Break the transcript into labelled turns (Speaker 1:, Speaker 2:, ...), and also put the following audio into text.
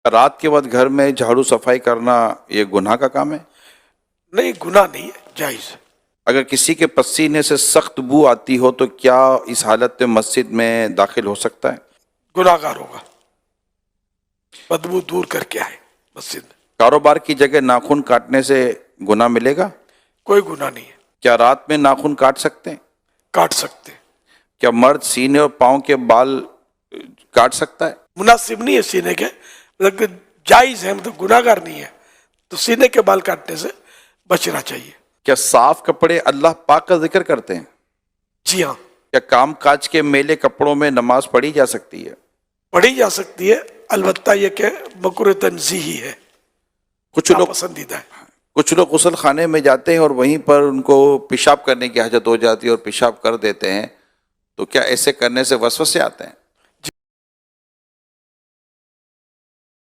Speaker 1: رات کے وقت گھر میں جھاڑو صفائی کرنا یہ گناہ کا کام ہے؟
Speaker 2: نہیں، گناہ نہیں ہے، جائز ہے۔
Speaker 1: اگر کسی کے پسینے سے سخت بو آتی ہو تو کیا اس حالت میں مسجد میں داخل ہو سکتا ہے؟
Speaker 2: گناہ گار ہوگا، بدبو دور کر کے آئے مسجد میں۔
Speaker 1: کاروبار کی جگہ ناخن کاٹنے سے گناہ ملے گا؟
Speaker 2: کوئی گناہ نہیں ہے،
Speaker 1: کیا رات میں ناخن کاٹ سکتے ہیں؟
Speaker 2: کاٹ سکتے۔
Speaker 1: کیا مرد سینے اور پاؤں کے بال کاٹ سکتا ہے؟
Speaker 2: مناسب نہیں ہے سینے کے، مطلب کہ جائز ہے، مطلب گناہ گار نہیں ہے، تو سینے کے بال کاٹنے سے بچنا چاہیے۔
Speaker 1: کیا صاف کپڑے اللہ پاک کا ذکر کرتے ہیں؟
Speaker 2: جی ہاں،
Speaker 1: کیا کام کاج کے میلے کپڑوں میں نماز پڑھی جا سکتی ہے؟
Speaker 2: پڑھی جا سکتی ہے، البتہ یہ کہ مکروہ تنزیہی ہے،
Speaker 1: کچھ لوگ
Speaker 2: ناپسندیدہ ہے۔
Speaker 1: غسل خانے میں جاتے ہیں اور وہیں پر ان کو پیشاب کرنے کی حاجت ہو جاتی ہے اور پیشاب کر دیتے ہیں، تو کیا ایسے کرنے سے وسوسے آتے ہیں؟